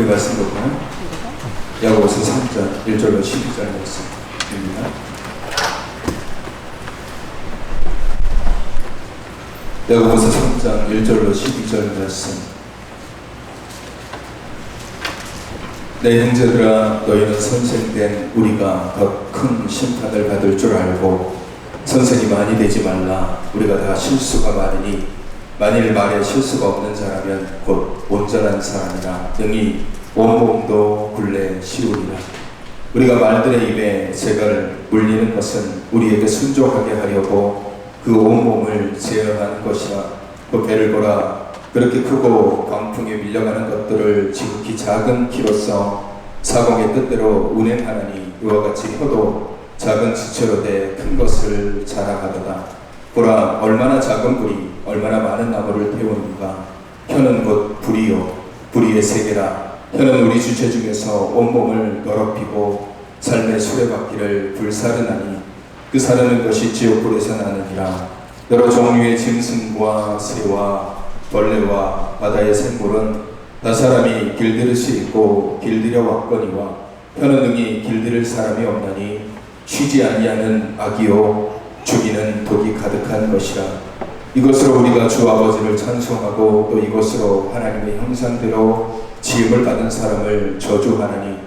말씀 볼까요? 야고보서 3장 1절로 12절 말씀입니다. 야고보서 3장 1절로 12절 말씀. 내 형제들아, 너희는 선생된 우리가 더 큰 심판을 받을 줄 알고 선생이 많이 되지 말라. 우리가 다 실수가 많으니 만일 말에 실수가 없는 자라면 곧 온전한 사람이라 능히 온몸도 굴레 씌우리라. 우리가 말들의 입에 재갈을 물리는 것은 우리에게 순종하게 하려고 그 온몸을 제어하는 것이라. 그 배를 보라. 그렇게 크고 광풍에 밀려가는 것들을 지극히 작은 키로서 사공의 뜻대로 운행하나니 이와 같이 혀도 작은 지체로 돼 큰 것을 자랑하도다. 보라, 얼마나 작은 불이 얼마나 많은 나무를 태우는가. 혀는 곧 불이요 불의의 세계라. 혀는 우리 주체 중에서 온몸을 더럽히고 삶의 수레바퀴를 불사르나니 그 사르는 것이 지옥불에서 나느니라. 여러 종류의 짐승과 새와 벌레와 바다의 생물은 다 사람이 길들일 수 있고 길들여 왔거니와 혀는 능히 길들일 사람이 없나니 쉬지 아니하는 악이요 죽이는 독이 가득한 것이라. 이것으로 우리가 주 아버지를 찬송하고 또 이것으로 하나님의 형상대로 지음을 받은 사람을 저주하나니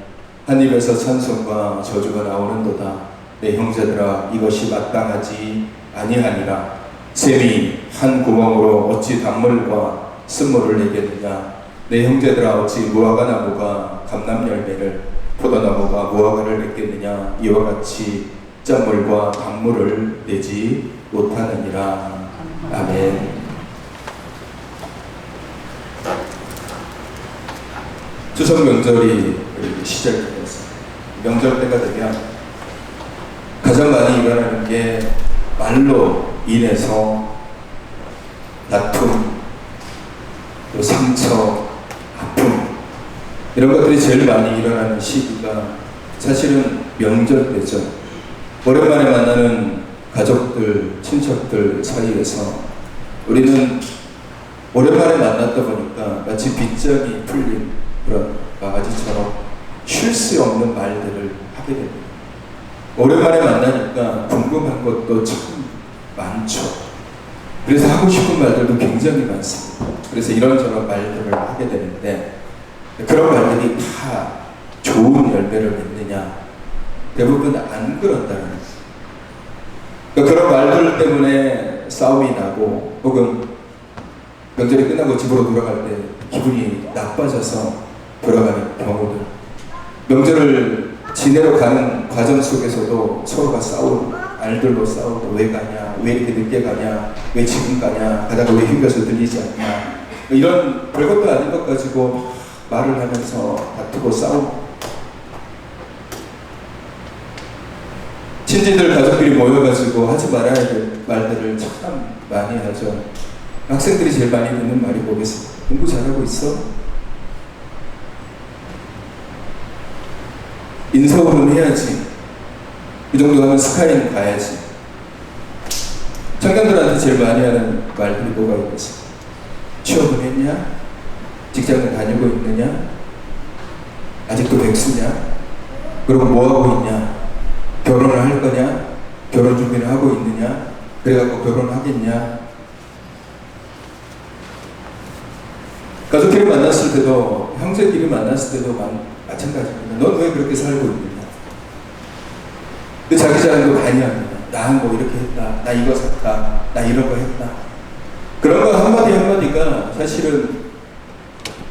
한 입에서 찬송과 저주가 나오는도다. 내 형제들아, 이것이 마땅하지 아니하니라. 샘이 한 구멍으로 어찌 단물과 쓴물을 내겠느냐. 내 형제들아, 어찌 무화과 나무가 감람 열매를 포도나무가 무화과를 맺겠느냐. 이와 같이 짠물과 단물을 내지 못하느니라. 아멘. 추석 명절이 시작되었습니다. 명절 때가 되면 가장 많이 일어나는 게 말로 인해서 다툼, 또 상처, 아픔, 이런 것들이 제일 많이 일어나는 시기가 사실은 명절 때죠. 오랜만에 만나는 가족들, 친척들 사이에서 우리는 오랜만에 만났다 보니까 마치 빗장이 풀린 그런 바가지처럼 쉴 수 없는 말들을 하게 됩니다. 오랜만에 만나니까 궁금한 것도 참 많죠. 그래서 하고 싶은 말들도 굉장히 많습니다. 그래서 이런저런 말들을 하게 되는데 그런 말들이 다 좋은 열매를 맺느냐? 대부분 안 그런다는 거죠. 그런 말들 때문에 싸움이 나고 혹은 명절이 끝나고 집으로 돌아갈 때 기분이 나빠져서 돌아가는 경우들, 명절을 지내러 가는 과정 속에서도 서로가 싸우고 알들로 싸우고 왜 가냐, 왜 이렇게 늦게 가냐, 왜 지금 가냐, 가다가 왜 휴게소 들리지 않냐, 이런 별것도 아닌 것 가지고 말을 하면서 다투고 싸우고, 친지들 가족끼리 모여가지고 하지 말아야 될 말들을 참 많이 하죠. 학생들이 제일 많이 듣는 말이 뭐겠어요? 공부 잘하고 있어? 인서울은 해야지. 이 정도 하면 스카이는 가야지. 청년들한테 제일 많이 하는 말들이 뭐가 있겠어? 취업은 했냐? 직장을 다니고 있느냐? 아직도 백수냐? 그럼 뭐하고 있냐? 결혼을 할 거냐? 결혼 준비를 하고 있느냐? 그래갖고 결혼하겠냐? 가족끼리 만났을 때도, 형제끼리 만났을 때도 마찬가지입니다. 넌 왜 그렇게 살고 있느냐? 그 자기 자랑도 많이 합니다. 나 뭐 이렇게 했다. 나 이거 샀다. 나 이런 거 했다. 그런 거 한마디 한마디가 사실은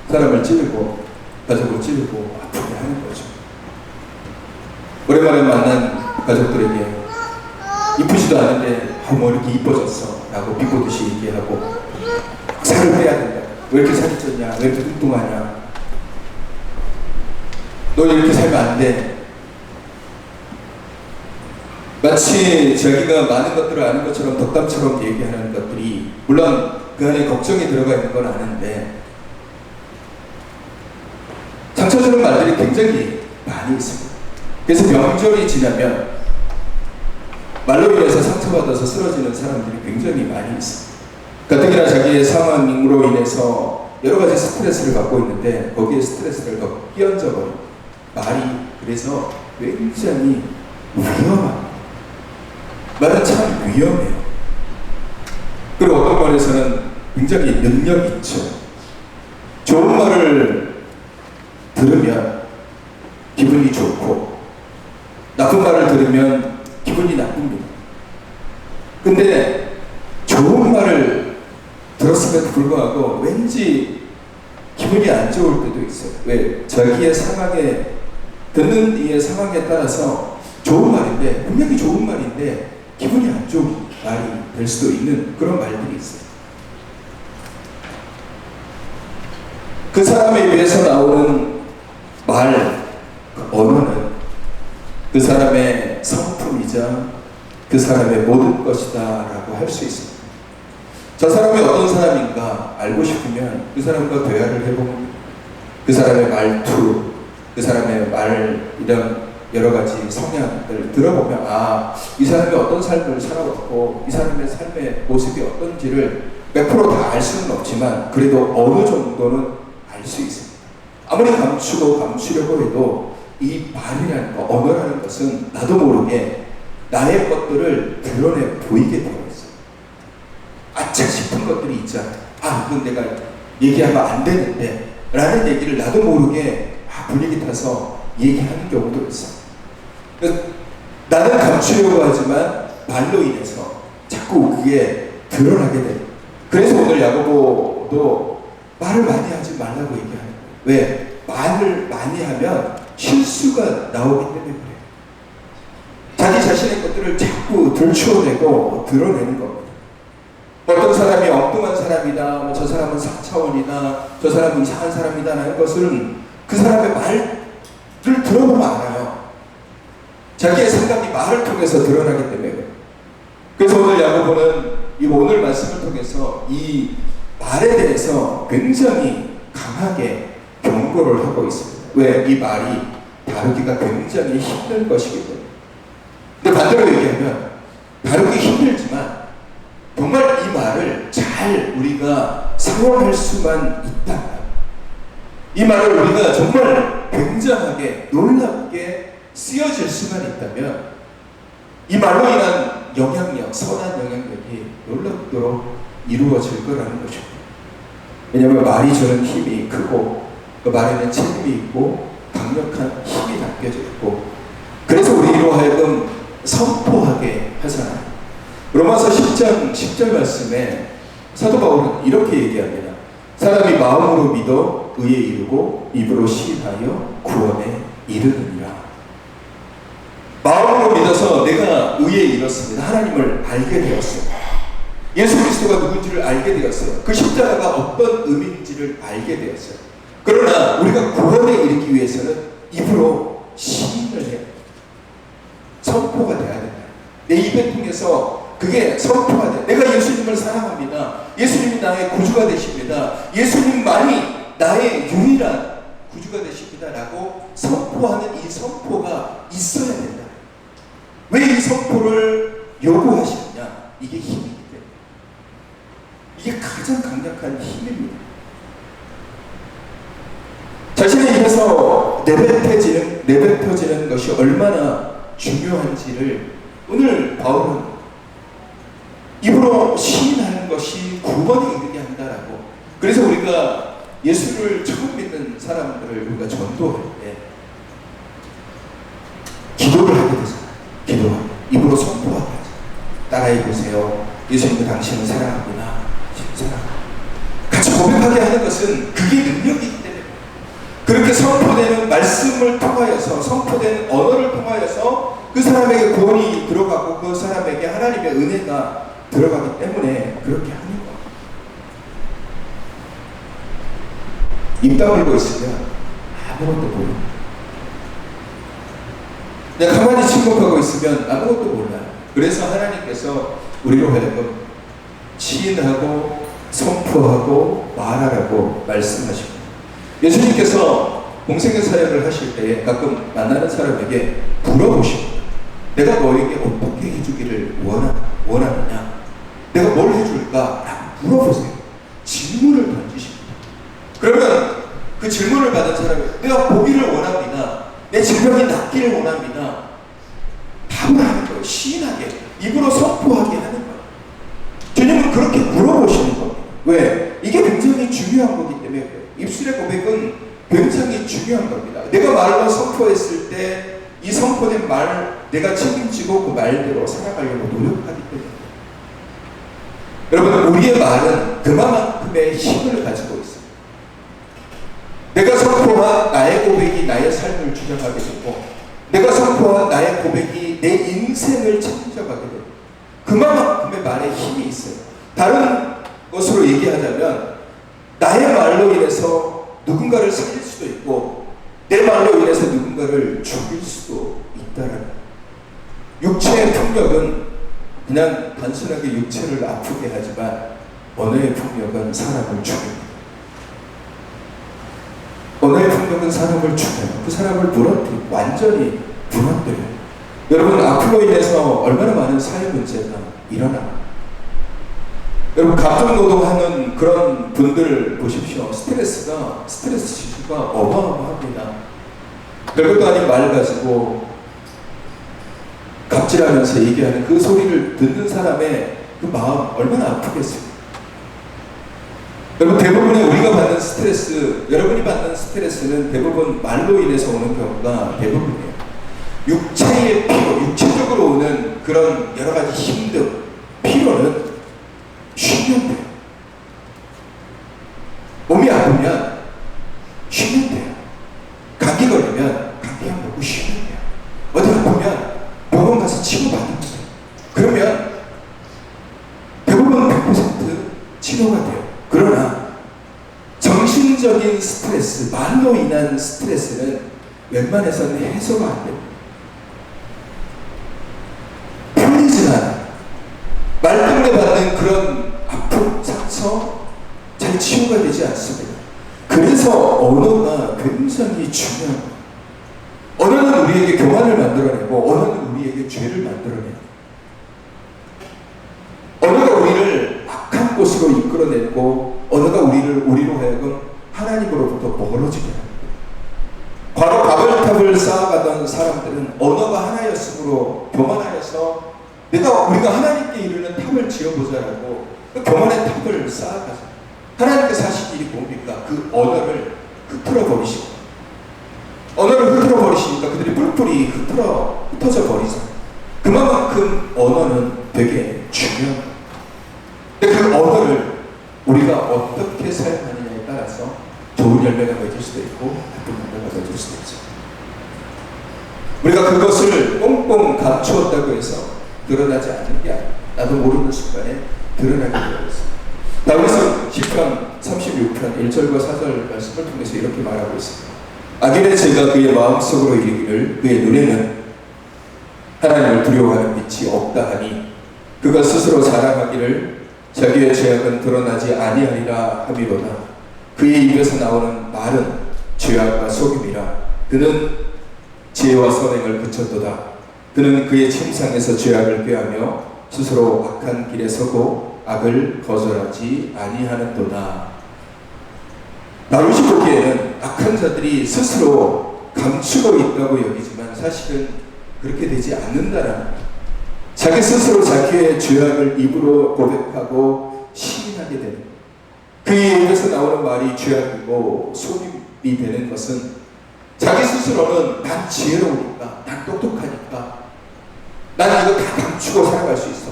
사람을 찌르고 가족을 찌르고 아프게 하는 거죠. 오랜만에 만난 가족들에게 이쁘지도 않은데 뭐 이렇게 이뻐졌어 라고 비꼬듯이 얘기하고 살을 빼야 된다. 왜 이렇게 살이 쪘냐? 왜 이렇게 뚱뚱하냐? 너 이렇게 살면 안 돼. 마치 자기가 많은 것들을 아는 것처럼 덕담처럼 얘기하는 것들이, 물론 그 안에 걱정이 들어가 있는 건 아는데 상처 주는 말들이 굉장히 많이 있습니다. 그래서 명절이 지나면 말로 인해서 상처받아서 쓰러지는 사람들이 굉장히 많이 있습니다. 가뜩이나 자기의 상황으로 인해서 여러 가지 스트레스를 받고 있는데 거기에 스트레스를 더 끼얹어 버린 말이 그래서 굉장히 위험합니다. 말은 참 위험해요. 그리고 어떤 말에서는 굉장히 능력 있죠. 좋은 말을 들으면 기분이 좋고 나쁜 말을 들으면 기분이 나쁩니다. 근데 좋은 말을 들었음에도 불구하고 왠지 기분이 안 좋을 때도 있어요. 왜? 자기의 상황에 듣는 이의 상황에 따라서 좋은 말인데 분명히 좋은 말인데 기분이 안 좋은 말이 될 수도 있는 그런 말들이 있어요. 그 사람에 의해서 나오는 말, 그 언어는 그 사람의 성품이자 그 사람의 모든 것이다 라고 할 수 있습니다. 저 사람이 어떤 사람인가 알고 싶으면 그 사람과 대화를 해보면 그 사람의 말투, 그 사람의 말 이런 여러 가지 성향을 들어보면 이 사람이 어떤 삶을 살아왔고 이 사람의 삶의 모습이 어떤지를 100% 다 알 수는 없지만 그래도 어느 정도는 알 수 있습니다. 아무리 감추고 감추려고 해도 이 말이라는 거, 언어라는 것은 나도 모르게 나의 것들을 드러내 보이게 되어 있어요. 아차 싶은 것들이 있잖아요. 이건 내가 얘기하면 안 되는데 라는 얘기를 나도 모르게 분위기 타서 얘기하는 경우도 있어요. 나는 감추려고 하지만 말로 인해서 자꾸 그게 드러나게 돼요. 그래서 오늘 야고보도 말을 많이 하지 말라고 얘기하는 거예요. 왜? 말을 많이 하면 실수가 나오기 때문에 그래요. 자기 자신의 것들을 자꾸 들추어내고 드러내는 겁니다. 어떤 사람이 엉뚱한 사람이다, 저 사람은 4차원이다, 저 사람은 이상한 사람이다 라는 것은 그 사람의 말을 들어보면 알아요. 자기의 생각이 말을 통해서 드러나기 때문에 그래요. 그래서 오늘 야고보는 이 오늘 말씀을 통해서 이 말에 대해서 굉장히 강하게 경고를 하고 있습니다. 왜? 이 말이 다루기가 굉장히 힘든 것이기 때문에. 근데 반대로 얘기하면 다루기 힘들지만 정말 이 말을 잘 우리가 사용할 수만 있다면 이 말을 우리가 정말 굉장하게 놀랍게 쓰여질 수만 있다면 이 말로 인한 영향력, 선한 영향력이 놀랍도록 이루어질 거라는 거죠. 왜냐하면 말이 주는 힘이 크고 그 말에는 책임이 있고 강력한 힘이 담겨져 있고 그래서 우리로 하여금 선포하게 하잖아요. 로마서 10장 10절 말씀에 사도 바울은 이렇게 얘기합니다. 사람이 마음으로 믿어 의에 이르고 입으로 시인하여 구원에 이르느니라. 마음으로 믿어서 내가 의에 이르렀습니다. 하나님을 알게 되었어요. 예수 그리스도가 누군지를 알게 되었어요. 그 십자가가 어떤 의미인지를 알게 되었어요. 그러나 우리가 구원에 이르기 위해서는 입으로 시인을 해야 돼요. 선포가 돼야 된다. 내 입을 통해서 그게 선포가 돼. 내가 예수님을 사랑합니다. 예수님이 나의 구주가 되십니다. 예수님만이 나의 유일한 구주가 되십니다. 라고 선포하는 이 선포가 있어야 된다. 왜 이 선포를 요구하시느냐? 이게 힘이기 때문에. 이게 가장 강력한 힘입니다. 자신의 입에서 내뱉어지는 것이 얼마나 중요한지를 오늘 바울은 입으로 시인하는 것이 구원에 이르게 한다라고. 그래서 우리가 예수를 처음 믿는 사람들을 우리가 전도할 때 기도를 하게 되잖아요. 기도하고 입으로 선포하게 하죠. 따라해 보세요. 예수님은 당신을 사랑하구나. 같이 고백하게 하는 것은 그게 능력이기 때문에 그렇게 선포되는 말씀을 통하여서 선포되는 언어를 통하여서 그 사람에게 구원이 들어가고 그 사람에게 하나님의 은혜가 들어가기 때문에 그렇게 하는 거예요. 입 다물고 있으면 아무것도 모르고 그냥 가만히 침묵하고 있으면 아무것도 몰라요. 그래서 하나님께서 우리로 하여금 시인하고 선포하고 말하라고 말씀하십니다. 예수님께서 공생의 사역을 하실 때에 가끔 만나는 사람에게 물어보십니다. 내가 너에게 어떻게 해주기를 원하느냐? 내가 뭘 해줄까? 라고 물어보세요. 질문을 던지십니다. 그러면 그 질문을 받은 사람이 내가 보기를 원합니다. 내 질병이 낫기를 원합니다. 답을 하는 거예요. 시인하게, 입으로 선포하게 하는 거예요. 주님은 그렇게 물어보시는 겁니다. 왜? 이게 굉장히 중요한 거기 때문에 그래요. 입술의 고백은 굉장히 중요한 겁니다. 내가 말로 선포했을 때 이 선포된 말 내가 책임지고 그 말대로 살아가려고 노력하기 때문에 여러분, 우리의 말은 그만큼의 힘을 가지고 있어요. 내가 선포한 나의 고백이 나의 삶을 주장하게 되고 내가 선포한 나의 고백이 내 인생을 책임져가게 되고 그만큼의 말에 힘이 있어요. 다른 것으로 얘기하자면 나의 말로 인해서 누군가를 살릴 수도 있고 내 말로 인해서 누군가를 죽일 수도 있다는 육체의 폭력은 그냥 단순하게 육체를 아프게 하지만 언어의 폭력은 사람을 죽입니다. 언어의 폭력은 사람을 죽여요. 그 사람을 부러뜨리고 완전히 무너뜨려요. 여러분, 악플로 인해서 얼마나 많은 사회 문제가 일어나요. 여러분, 감정노동하는 그런 분들을 보십시오. 스트레스 지수가 어마어마합니다. 별것도 아닌 말 가지고 갑질하면서 얘기하는 그 소리를 듣는 사람의 그 마음 얼마나 아프겠습니까? 여러분, 대부분의 우리가 받는 스트레스, 여러분이 받는 스트레스는 대부분 말로 인해서 오는 경우가 대부분이에요. 육체의 피로, 육체적으로 오는 그런 여러 가지 힘든 피로는 쉬면 돼요. 몸이 아프면 쉬면 돼요. 감기 걸리면 감기약 먹고 쉬면 돼요. 어디 아프면 병원 가서 치료받으면 돼요. 그러면 대부분 100% 치료가 돼요. 그러나 정신적인 스트레스, 말로 인한 스트레스는 웬만해서는 해소가 안 됩니다. 풀리지 않아요. 말 때문에 받는 그런 아픔, 상처 잘 치유가 되지 않습니다. 그래서 언어가 굉장히 중요한 거예요. 언어는 우리에게 교만을 만들어내고 언어는 우리에게 죄를 만들어내요. 언어가 우리를 악한 곳으로 이끌어내고 언어가 우리로 하여금 하나님으로부터 멀어지게 합니다. 과거 바벨탑을 쌓아가던 사람들은 언어가 하나였으므로 교만하여서 우리가 하나님께 이르는 탑을 지어보자라고 그 교만의 탑을 쌓아가죠. 하나님께서 하신 일이 뭡니까? 그 언어를 흩어져 버리시고 언어를 흩어져 버리시니까 그들이 뿔뿔이 흩어져 버리죠. 그만큼 언어는 되게 중요한 거예요. 근데 그 언어를 우리가 어떻게 사용하느냐에 따라서 좋은 열매가 맺을 수도 있고 나쁜 열매가 맺을 수도 있죠. 우리가 그것을 꽁꽁 감추었다고 해서 드러나지 않는 게 아니에요. 나도 모르는 순간에 드러나게 되어 있어요. 다윗은 시편 36편 1절과 4절 말씀을 통해서 이렇게 말하고 있습니다. 악인의 죄가 그의 마음속으로 이르기를 그의 눈에는 하나님을 두려워하는 빛이 없다 하니 그가 스스로 자랑하기를 자기의 죄악은 드러나지 아니하리라 하미로다. 그의 입에서 나오는 말은 죄악과 속임이라. 그는 지혜와 선행을 그쳤도다. 그는 그의 침상에서 죄악을 꾀하며 스스로 악한 길에 서고 악을 거절하지 아니하는도다. 다윗이 보기에는 악한 자들이 스스로 감추고 있다고 여기지만 사실은 그렇게 되지 않는다라는 거예요. 자기 스스로 자기의 죄악을 입으로 고백하고 시인하게 되는 거예요. 그의 입에서 나오는 말이 죄악이고 속임이 되는 것은 자기 스스로는 난 지혜로우니까, 난 똑똑하니까, 난 이거 다 감추고 살아갈 수 있어.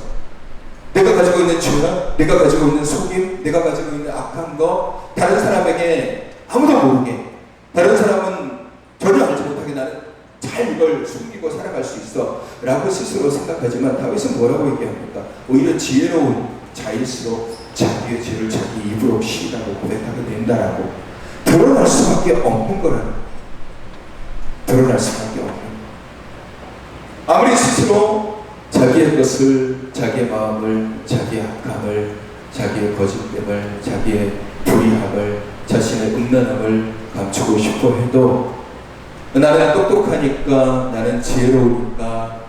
내가 가지고 있는 죄악, 내가 가지고 있는 속임, 내가 가지고 있는 악한 거 다른 사람에게 아무도 모르게, 다른 사람은 전혀 알지 못하게 나는 잘 이걸 숨기고 살아갈 수 있어 라고 스스로 생각하지만 다윗은 뭐라고 얘기합니까? 오히려 지혜로운 자일수록 자기의 죄를 자기 입으로 시인하고 고백하게 된다라고. 드러날 수밖에 없는 거라는, 드러날 수밖에 없는 거. 아무리 스스로 자기의 것을, 자기의 마음을, 자기의 악함을, 자기의 거짓됨을, 자기의 불의함을, 자신의 음란함을 감추고 싶어 해도 나는 똑똑하니까, 나는 지혜로우니까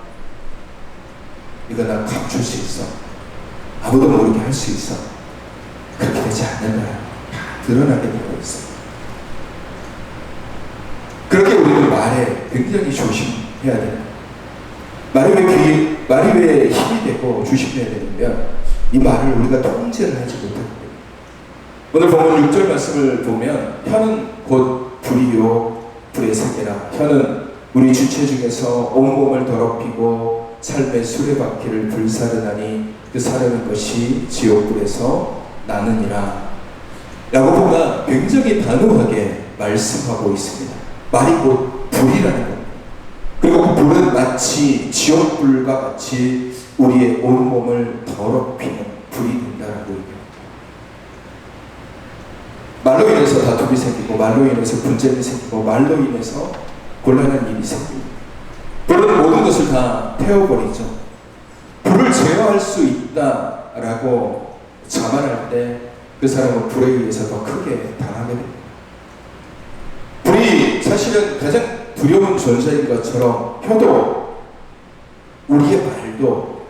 이거 난 감출 수 있어, 아무도 모르게 할 수 있어, 그렇게 되지 않는다. 드러나게 되고 있습니다. 그렇게 우리는 말에 굉장히 조심해야 됩니다. 말이 왜 힘이 되고 조심해야 되냐면 이 말을 우리가 통제를 하지 못합니다. 오늘 본문 6절 말씀을 보면 혀는 곧 불이요 불의 세계라. 혀는 우리 주체 중에서 온몸을 더럽히고 삶의 수레바퀴를 불사르나니 그 사르는 것이 지옥불에서 나느니라 라고 보면 굉장히 단호하게 말씀하고 있습니다. 말이 곧 불이라는 겁니다. 그리고 그 불은 마치 지옥불과 같이 우리의 온몸을 더럽히는 불이 된다라고 얘기합니다. 말로 인해서 다툼이 생기고 말로 인해서 분쟁이 생기고 말로 인해서 곤란한 일이 생깁니다. 불은 모든 것을 다 태워버리죠. 불을 제어할 수 있다라고 자만할 때 그 사람은 불에 의해서 더 크게 당하게 됩니다. 불이 사실은 가장 두려운 존재인 것처럼 혀도 우리의 말도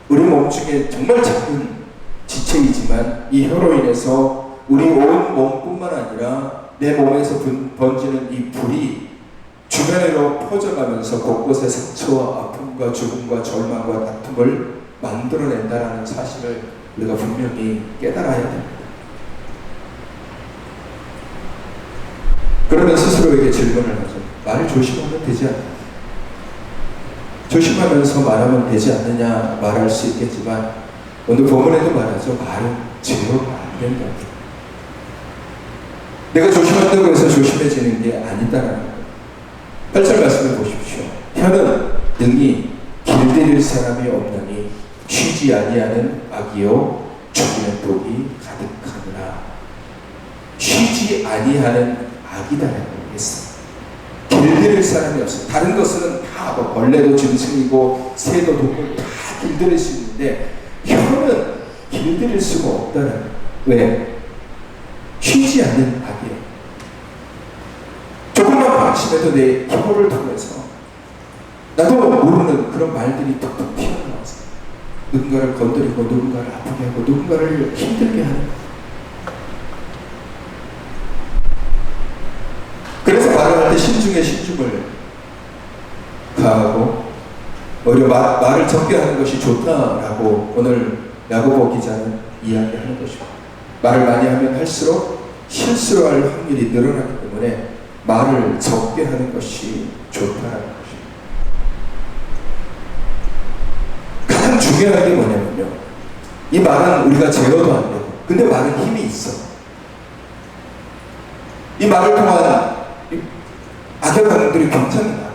우리 몸 중에 정말 작은 지체이지만 이 혀로 인해서 우리 온 몸뿐만 아니라 내 몸에서 번지는 이 불이 주변으로 퍼져가면서 곳곳에 상처와 아픔과 죽음과 절망과 다툼을 만들어낸다는 사실을 우리가 분명히 깨달아야 됩니다. 그러면 스스로에게 질문을 하죠. 말을 조심하면 되지 않느냐? 조심하면서 말하면 되지 않느냐 말할 수 있겠지만 오늘 본문에도 말하죠. 말은 제어가 안 된다. 내가 조심한다고 해서 조심해지는 게 아니다라는 거예요. 8절 말씀을 보십시오. 혀는 능히 길들일 사람이 없나니 쉬지 아니하는 악이요 죽이는 독이 가득하니라. 쉬지 아니하는 악이다라고 했어요. 길들일 사람이 없어요. 다른 것은 다 뭐 벌레도 짐승이고 새도 독도 다 길들일 수 있는데 혀는 길들일 수가 없다는 거예요. 왜? 쉬지 않는 악이에요. 조금만 방심해도 내 혀를 통해서 나도 모르는 그런 말들이 툭툭 튀어나와서 누군가를 건드리고 누군가를 아프게 하고 누군가를 힘들게 하는 거예요. 그래서 말을 할 때 신중에 신중을 가하고 오히려 말을 적게 하는 것이 좋다라고 오늘 야고보 기자는 이야기하는 것입니다. 말을 많이 하면 할수록 실수를 할 확률이 늘어나기 때문에 말을 적게 하는 것이 좋다라는 것입니다. 가장 중요한 게 뭐냐면요. 이 말은 우리가 제어도 안 되고 근데 말은 힘이 있어. 이 말을 통한 악영향들이 굉장히 많아요.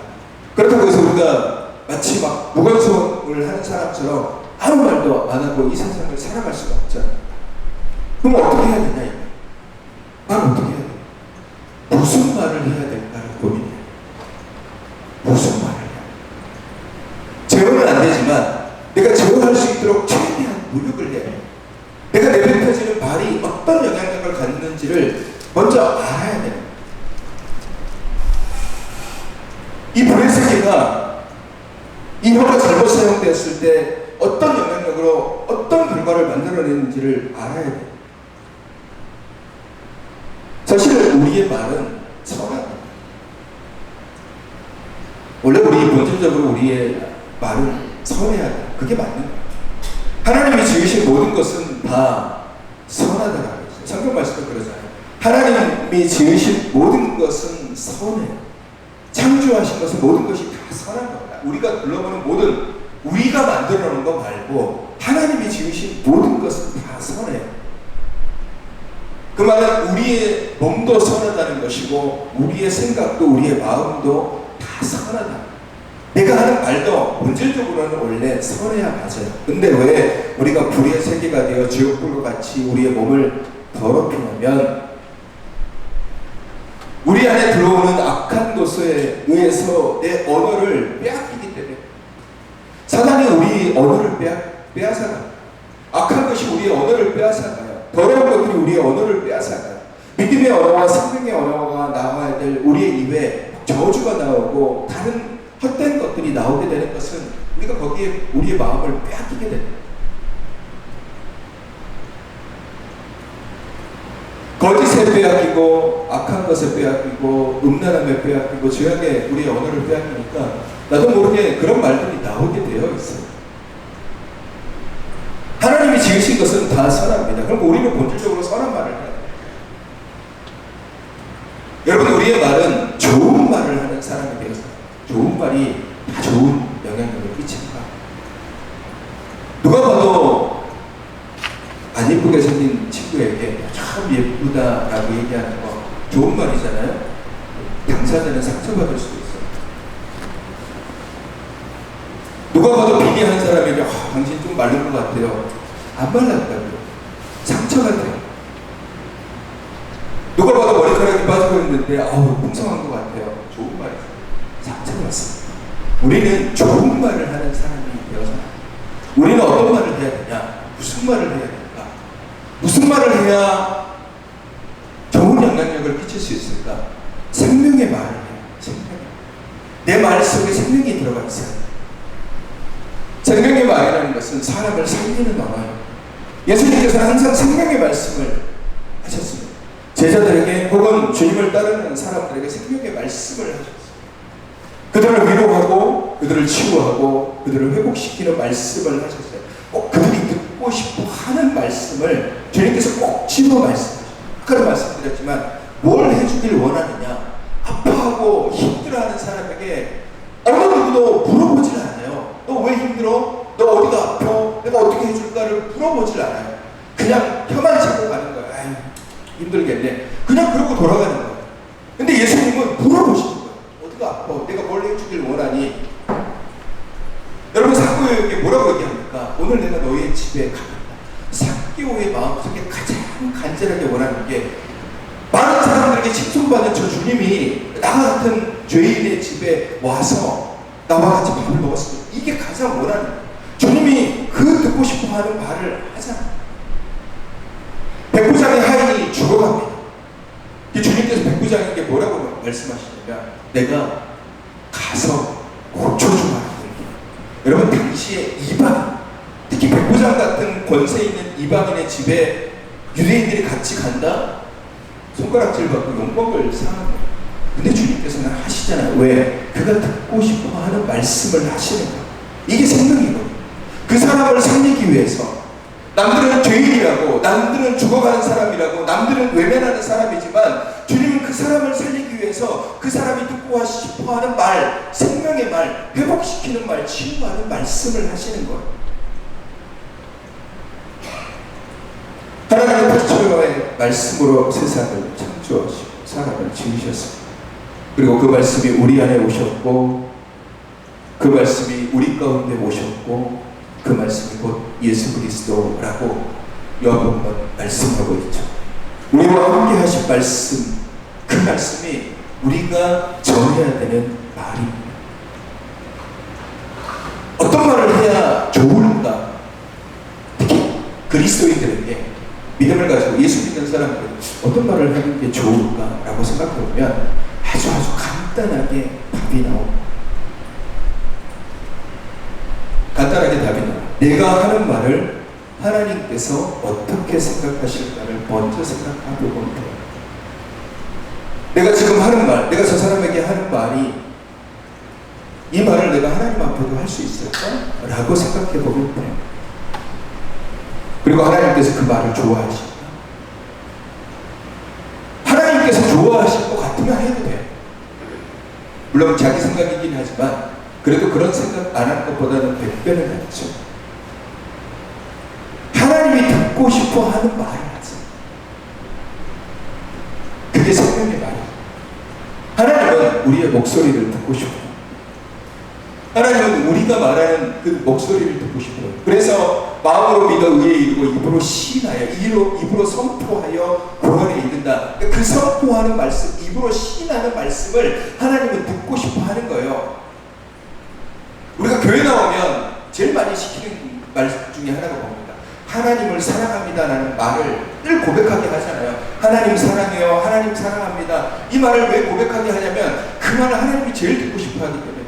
그렇다고 해서 우리가 마치 막 무관심을 하는 사람처럼 아무 말도 안 하고 이 세상을 살아갈 수가 없잖아요. 그럼 어떻게 해야 되냐? 말은 어떻게 해야 돼? 무슨 말을 해야 될까를 고민해요. 무슨 말을 해야 돼? 제어는 안 되지만 내가 제어할 수 있도록 최대한 노력을 해야 돼. 내가 내뱉어지는 말이 어떤 영향력을 갖는지를 먼저 알아야 돼요. 이 불의 세계가 이 혀가 잘못 사용되었을 때 어떤 영향력으로 어떤 결과를 만들어내는지를 알아야 돼요. 사실 우리의 말은 선합니다. 원래 우리 본질적으로 우리의 말은 선해야 돼요. 그게 맞는 거예요. 하나님이 지으신 모든 것은 다 선하다라고 했어요. 성경 말씀도 그러잖아요. 하나님이 지으신 모든 것은 선해요. 창조하신 것은 모든 것이 다 선한 겁니다. 우리가 둘러보는 모든 우리가 만들어 놓은 거 말고 하나님이 지으신 모든 것은 다 선해요. 그 말은 우리의 몸도 선하다는 것이고 우리의 생각도 우리의 마음도 다 선하다. 내가 하는 말도 본질적으로는 원래 선해야 맞아요. 근데 왜 우리가 불의 세계가 되어 지옥불과 같이 우리의 몸을 더럽히냐면 우리 안에 들어오는 악한 것에 의해서 내 언어를 빼앗기기 때문에 사단이 우리 언어를 빼앗아가요. 악한 것이 우리의 언어를 빼앗아가요. 더러운 것들이 우리의 언어를 빼앗아가요. 믿음의 언어와 생명의 언어가 나와야 될 우리의 입에 저주가 나오고 다른 헛된 것들이 나오게 되는 것은 우리가 거기에 우리의 마음을 빼앗기게 됩니다. 거짓에 빼앗기고 악한 것에 빼앗기고 음란함에 빼앗기고 죄악에 우리의 언어를 빼앗기니까 나도 모르게 그런 말들이 나오게 되어 있어요. 하나님이 지으신 것은 다 선합니다. 그럼 우리는 본질적으로 선한 말을 해야 돼요. 여러분, 우리의 말은 좋은 말을 하는 사람이 되어서 좋은 말이 다 좋은 영향력을 끼칩니다. 누가 봐도 안 예쁘게 생긴 친구에게 참 예쁘다라고 얘기하는 거 좋은 말이잖아요. 당사자는 상처받을 수도 있어요. 누가 봐도 비리한 사람에게 당신 좀 마른 것 같아요. 안 말랐다고요. 상처 같아요. 누가 봐도 머리카락이 빠지고 있는데 풍성한 것 같아요. 좋은 말이에요. 상처받습니다. 우리는 좋은 말을 하는 사람이 되어서 우리는 어떤 말을 해야 되냐? 무슨 말을 해야 될까? 무슨 말을 해야 좋은 영향력을 끼칠 수 있을까? 생명의 말을 해요. 생명. 내 말 속에 생명이 들어가 있어요. 생명의 말이라는 것은 사람을 살리는 언어예요. 예수님께서는 항상 생명의 말씀을 하셨습니다. 제자들에게 혹은 주님을 따르는 사람들에게 생명의 말씀을 하셨어요. 그들을 위로하고 그들을 치유하고 그들을 회복시키는 말씀을 하셨어요. 꼭 그들이 듣고 싶어 하는 말씀을 주님께서 꼭 집어 말씀하셨어요. 아까도 말씀드렸지만 뭘 해주길 원하느냐, 아파하고 힘들어하는 사람에게 어느 누구도 물어보질 않아요. 너 왜 힘들어? 너 어디가 아파? 내가 어떻게 해줄까를 물어보질 않아요. 그냥 혀만 차고 가는 거예요. 아유, 힘들겠네. 그냥 그러고 돌아가는 거예요. 근데 예수님은 물어보시는 거예요. 어디가 아파? 내가 뭘 해주길 원하니? 여러분, 사도에게 뭐라고 얘기합니까? 오늘 내가 너희의 집에 가겠다. 사도의 마음속에 가장 간절하게 원하는 게 많은 사람들에게 칭송받은 저 주님이 나 같은 죄인의 집에 와서 나와 같이 밥을 먹었으면 이게 가장 원하는 거예요. 주님이 그 듣고 싶어하는 말을 하잖아요. 백부장의 하인이 죽어갑니다. 주님께서 백부장에게 뭐라고 말씀하시냐면 내가 가서 고쳐주라. 여러분, 당시에 이방, 특히 백부장 같은 권세 있는 이방인의 집에 유대인들이 같이 간다? 손가락질 받고 용법을 상합니다. 근데 주님께서는 하시잖아요. 왜? 그가 듣고 싶어 하는 말씀을 하시는 거예요. 이게 생명이거든요. 그 사람을 살리기 위해서 남들은 죄인이라고, 남들은 죽어가는 사람이라고, 남들은 외면하는 사람이지만 주님은 그 사람을 살리기 위해서 그 사람이 듣고 싶어 하는 말, 생명의 말, 회복시키는 말, 치유하는 말씀을 하시는 거예요. 하나님의 태초의 말씀으로 세상을 창조하시고 사람을 지으셨습니다. 그리고 그 말씀이 우리 안에 오셨고 그 말씀이 우리 가운데 오셨고 그 말씀이 곧 예수 그리스도라고 요한복음은 말씀하고 있죠. 우리와 함께 하신 말씀, 그 말씀이 우리가 전해야 되는 말입니다. 어떤 말을 해야 좋을까? 특히 그리스도인들에게 믿음을 가지고 예수 믿는 사람들은 어떤 말을 하는 게 좋을까라고 생각해보면 아주 간단하게 답이 나옵니다. 간단하게 답이 나옵니다. 내가 하는 말을 하나님께서 어떻게 생각하실까를 먼저 생각하고 보면 돼요. 내가 지금 하는 말, 내가 저 사람에게 하는 말이 이 말을 내가 하나님 앞에도 할 수 있을까? 라고 생각해 보면 돼요. 그리고 하나님께서 그 말을 좋아하실까? 하나님께서 좋아하실 것 같으면 해도 돼요. 물론 자기 생각이긴 하지만 그래도 그런 생각 안 하는 것보다는 100배는 낫죠. 하나님이 듣고 싶어 하는 말을 하지. 그게 생명의 말이에요. 하나님은 우리의 목소리를 듣고 싶어요. 하나님은 우리가 말하는 그 목소리를 듣고 싶어요. 그래서 마음으로 믿어 의에 이르고 입으로 시인하여 입으로 선포하여 구원에 이른다. 그 선포하는 말씀, 입으로 시인하는 말씀을 하나님은 듣고 싶어 하는 거예요. 우리가 교회 나오면 제일 많이 시키는 말 중에 하나가 뭡니까? 하나님을 사랑합니다라는 말을 늘 고백하게 하잖아요. 하나님 사랑해요. 하나님 사랑합니다. 이 말을 왜 고백하게 하냐면 그 말을 하나님이 제일 듣고 싶어 하기 때문에.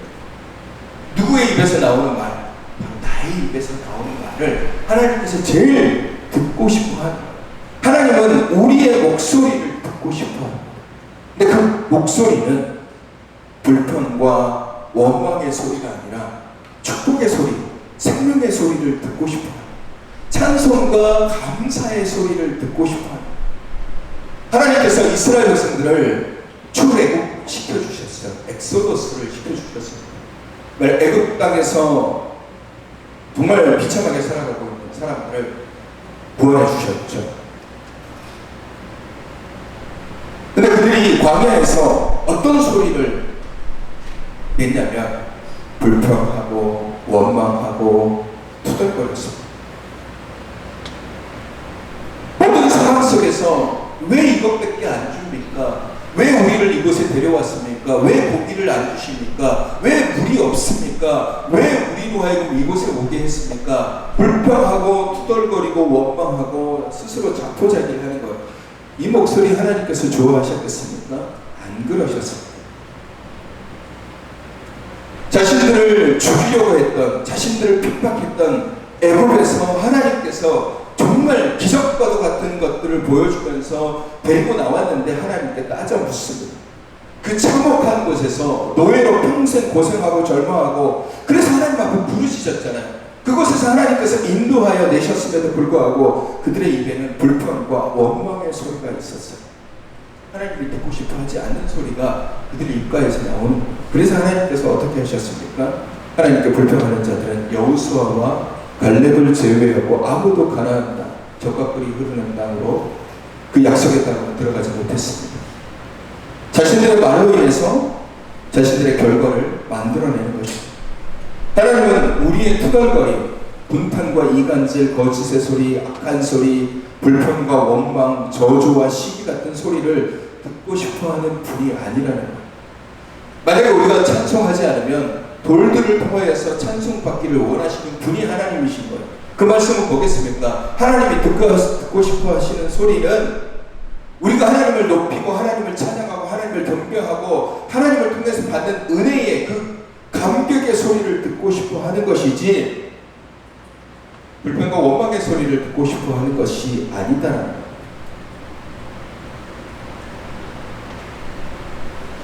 누구의 입에서 나오는 말? 바로 나의 입에서 나오는 말을 하나님께서 제일 듣고 싶어 하는 거예요. 하나님은 우리의 목소리를 듣고 싶어요. 근데 그 목소리는 불평과 원망의 소리가 아니라 축복의 소리, 생명의 소리를 듣고 싶어요. 찬송과 감사의 소리를 듣고 싶어요. 하나님께서 이스라엘 백성들을 출애굽 시켜주셨어요. 엑소더스를 시켜주셨어요. 애굽 땅에서 정말 비참하게 살아가고 있는 사람들을 구원해 주셨죠. 근데 그들이 광야에서 어떤 소리를 냈냐면 불평하고 원망하고 투덜거렸습니다. 모든 상황 속에서 왜 이것밖에 안 줍니까? 왜 우리를 이곳에 데려왔습니까? 왜 고기를 안 주십니까? 왜 물이 없습니까? 왜 우리로 하여금 이곳에 오게 했습니까? 불평하고 투덜거리고 원망하고 스스로 자포자기를 하는 거예요. 이 목소리 하나님께서 좋아하셨겠습니까? 안 그러셨습니다. 자신들을 죽이려고 했던, 자신들을 핍박했던 애굽에서 하나님께서 정말 기적과도 같은 것들을 보여주면서 데리고 나왔는데 하나님께 따져 묻습니다. 그 참혹한 곳에서 노예로 평생 고생하고 절망하고, 그래서 하나님 앞에 부르짖었잖아요. 그곳에서 하나님께서 인도하여 내셨음에도 불구하고 그들의 입에는 불평과 원망의 소리가 있었어요. 하나님이 듣고 싶어 하지 않는 소리가 그들의 입가에서 나오는 거예요. 그래서 하나님께서 어떻게 하셨습니까? 하나님께 불평하는 자들은 여호수아와 갈렙을 제외하고 아무도 가나안 땅, 젖과 꿀이 흐르는 땅으로, 그 약속의 땅으로 들어가지 못했습니다. 자신들의 말로 인해서 자신들의 결과를 만들어내는 것입니다. 하나님은 우리의 투덜거림, 분탄과 이간질, 거짓의 소리, 악한 소리, 불평과 원망, 저주와 시기 같은 소리를 듣고 싶어하는 분이 아니라는 거예요. 만약에 우리가 찬송하지 않으면 돌들을 통하여서 찬송받기를 원하시는 분이 하나님이신 거예요. 그 말씀은 뭐겠습니까? 하나님이 듣고 싶어 하시는 소리는 우리가 하나님을 높이고 하나님을 찬양하고 하나님을 경배하고 하나님을 통해서 받는 은혜의 그 감격의 소리를 듣고 싶어 하는 것이지, 불평과 원망의 소리를 듣고 싶어 하는 것이 아니다라는 거예요.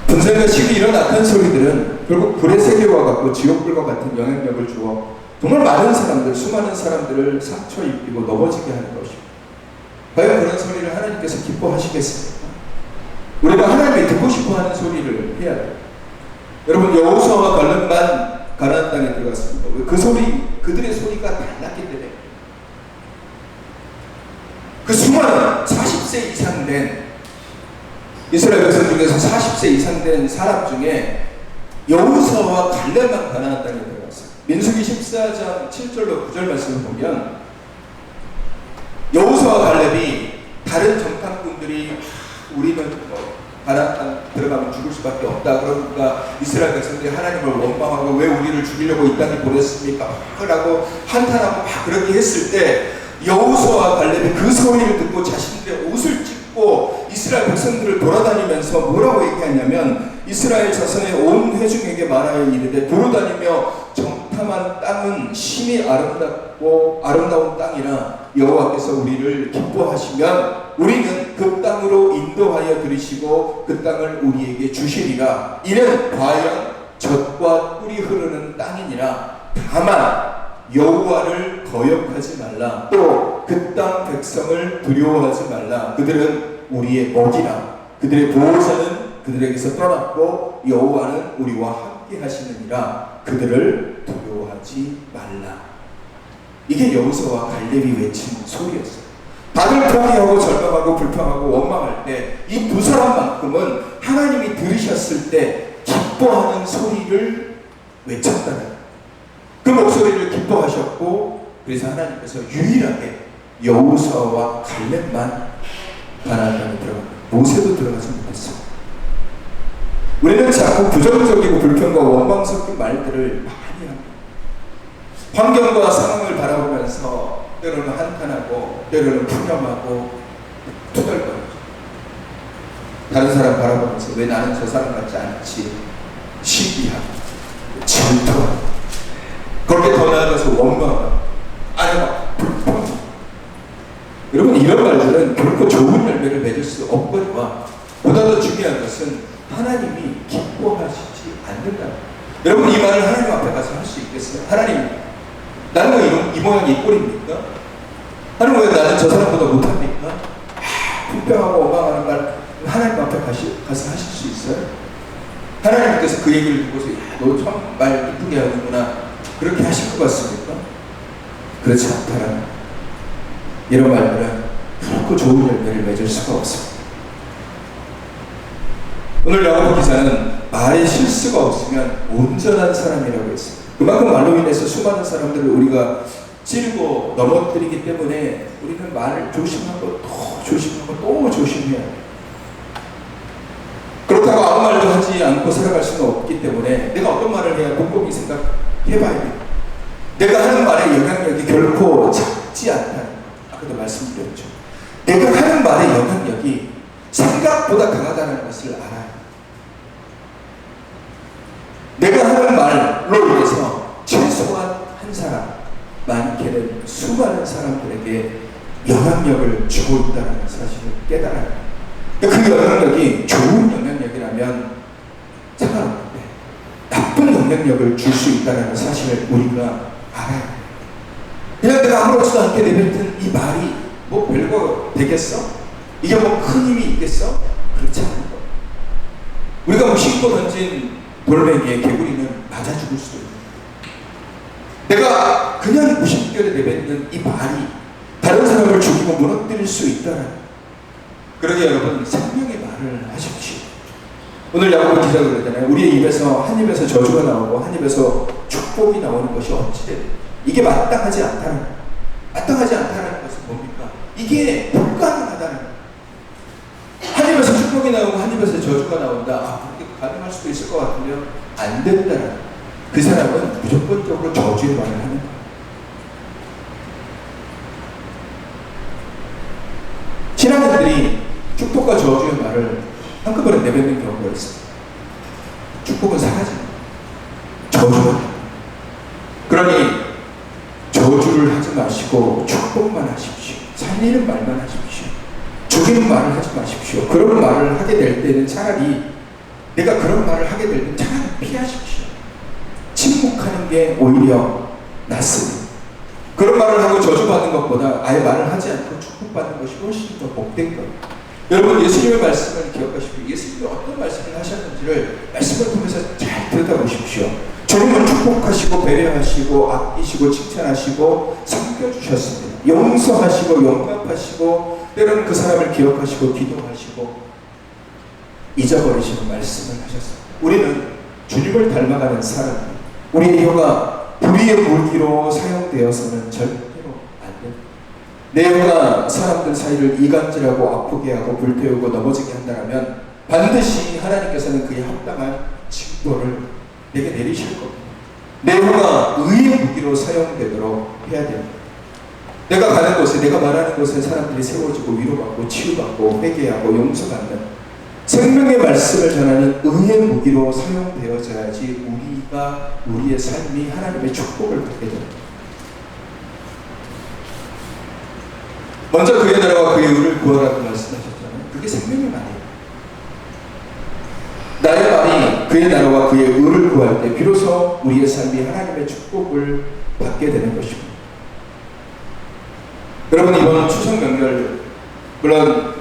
분쟁과 시기 이런 악한 소리들은 결국 불의 세계와 같고 지옥불과 같은 영향력을 주어 정말 많은 사람들, 수많은 사람들을 상처 입히고 넘어지게 하는 것입니다. 과연 그런 소리를 하나님께서 기뻐하시겠습니까? 우리가 하나님이 듣고 싶어하는 소리를 해야 돼요. 여러분, 여호수아와 갈렙만 가나안 땅에 들어갔습니다. 그 소리, 그들의 소리가 달랐기 때문에. 그 수많은 40세 이상 된 이스라엘 백성 중에서 40세 이상 된 사람 중에 여호수아와 갈렙만 가나안 땅에 들어갔어요. 민수기 14장 7절로 9절 말씀을 보면 여호수아와 갈렙이 다른 정탐꾼들이 우리는 가나안 땅 들어가면 죽을 수밖에 없다, 그러니까 이스라엘 백성들이 하나님을 원망하고 왜 우리를 죽이려고 이 땅에 보냈습니까? 라고 한탄하고 막 그렇게 했을 때 여호수아와 갈렙이 그 소리를 듣고 자신들의 옷을 찢고 이스라엘 백성들을 돌아다니면서 뭐라고 얘기하냐면, 이스라엘 자손의 온 회중에게 말하여 이르되 돌아다니며 정탐한 땅은 심히 아름답고 아름다운 땅이라 여호와께서 우리를 기뻐하시면 우리는 그 땅으로 인도하여 들이시고 그 땅을 우리에게 주시리라. 이는 과연 젖과 꿀이 흐르는 땅이니라. 다만 여호와를 거역하지 말라. 또 그 땅 백성을 두려워하지 말라. 그들은 우리의 먹이라. 그들의 보호자는 그들에게서 떠났고 여호와는 우리와 함께 하시느니라. 그들을 두려워하지 말라. 이게 여호수아와 갈렙이 외친 소리였어요. 다들 포기하고 절망하고 불평하고 원망할 때 이 두 사람만큼은 하나님이 들으셨을 때 기뻐하는 소리를 외쳤다는, 그 목소리를 기뻐하셨고, 그래서 하나님께서 유일하게 여호수아와 갈렙만 가나안 땅에 들어갑니다. 모세도 들어가지 못했어요. 우리는 자꾸 부정적이고 불평과 원망 섞인 말들을 많이 합니다. 환경과 상황을 바라보면서 때로는 한탄하고 때로는 푸념하고 투덜거리죠. 다른 사람 바라보면서 왜 나는 저 사람 같지 않지 시기하고 질투하고, 그렇게 더 나아가서 원망하고, 아니 막 불평하고. 여러분, 이런 말들은 결코 좋은 열매를 맺을 수 없거니와 보다 더 중요한 것은 하나님이 기뻐하시지 않는다. 여러분, 이 말을 하나님 앞에 가서 할 수 있겠어요? 하나님, 나는 왜 이 모양이 이 꼴입니까? 하나님, 왜 나는 저 사람보다 못합니까? 불평하고 원망하는 말 하나님 앞에 가서 하실 수 있어요? 하나님께서 그 얘기를 듣고서 너 참 말 이쁘게 하는구나 그렇게 하실 것 같습니까? 그렇지 않다라는 이런 말들은 결코 좋은 열매를 맺을 수가 없습니다. 오늘 야고보 기자는 말에 실수가 없으면 온전한 사람이라고 했습니다. 그만큼 말로 인해서 수많은 사람들을 우리가 찌르고 넘어뜨리기 때문에 우리는 말을 조심하고 또 조심하고 또 조심해야 해요. 그렇다고 아무 말도 하지 않고 살아갈 수는 없기 때문에 내가 어떤 말을 해야 곰곰이 생각해봐야 돼요. 내가 하는 말의 영향력이 결코 작지 않다는 거. 아까도 말씀드렸죠. 내가 하는 말의 영향력이 생각보다 강하다는 것을 알아요. 내가 하는 말로 인해서 최소한 한 사람, 많게는 수많은 사람들에게 영향력을 주고 있다는 사실을 깨달아요. 그 영향력이 좋은 영향력이라면 상관없는데 나쁜 영향력을 줄 수 있다는 사실을 우리가 알아요. 그냥 내가 아무렇지도 않게 내뱉은 이 말이 뭐 별거 되겠어? 이게 뭐 큰 힘이 있겠어? 그렇지 않은 거. 우리가 무심코 던진 돌멩이에 개구리는 맞아 죽을 수도 있는 거예요. 내가 그냥 무심결에 내뱉는 이 말이 다른 사람을 죽이고 무너뜨릴 수 있다는. 그러게 여러분, 생명의 말을 하십시오. 오늘 야고보 기자가 그러잖아요. 우리의 입에서 한 입에서 저주가 나오고 한 입에서 축복이 나오는 것이 어찌됐든 이게 마땅하지 않다는 거예요. 마땅하지 않다는 것은 뭡니까? 이게 불가능하다는 거예요. 한 입에서 축복이 나오고 한 입에서 저주가 나온다. 그렇게 가능할 수도 있을 것 같은데요. 안 된다는 거예요. 그 사람은 무조건적으로 저주의 말을 하는 거예요. 신앙인들이 축복과 저주의 말을 한꺼번에 내뱉는 경우가 있습니다. 축복은 사라집니다. 저주는. 그러니 저주를 하지 마시고 축복만 하십시오. 살리는 말만 하십시오. 죽이는 말을 하지 마십시오. 그런 말을 하게 될 때는 차라리 내가 그런 말을 하게 될 때는 차라리 피하십시오. 침묵하는 게 오히려 낫습니다. 그런 말을 하고 저주받는 것보다 아예 말을 하지 않고 축복받는 것이 훨씬 더 복된 거예요. 여러분, 예수님의 말씀을 기억하시고 예수님이 어떤 말씀을 하셨는지를 말씀을 통해서 잘 들여다보십시오. 주님은 축복하시고 배려하시고 아끼시고 칭찬하시고 섬겨주셨습니다. 용서하시고 용납하시고 때로는 그 사람을 기억하시고 기도하시고 잊어버리시는 말씀을 하셨습니다. 우리는 주님을 닮아가는 사람, 우리의 혀가 불의의 물기로 사용되어서는 절대로 안 됩니다. 내 혀가 사람들 사이를 이간질하고 아프게 하고 불태우고 넘어지게 한다면 반드시 하나님께서는 그에 합당한 징벌을 내게 내리실 겁니다. 내 혀가 의의 무기로 사용되도록 해야 됩니다. 내가 가는 곳에, 내가 말하는 곳에 사람들이 세워지고 위로받고 치유받고 회개하고 용서받는 생명의 말씀을 전하는 의의 무기로 사용되어져야지 우리가 우리의 삶이 하나님의 축복을 받게 됩니다. 먼저 그의 나라와 그의 의를 구하라고 말씀하셨잖아요. 그게 생명의 말이에요. 나의 말이 그의 나라와 그의 의를 구할 때 비로소 우리의 삶이 하나님의 축복을 받게 되는 것입니다. 여러분, 이번 추석 명절 물론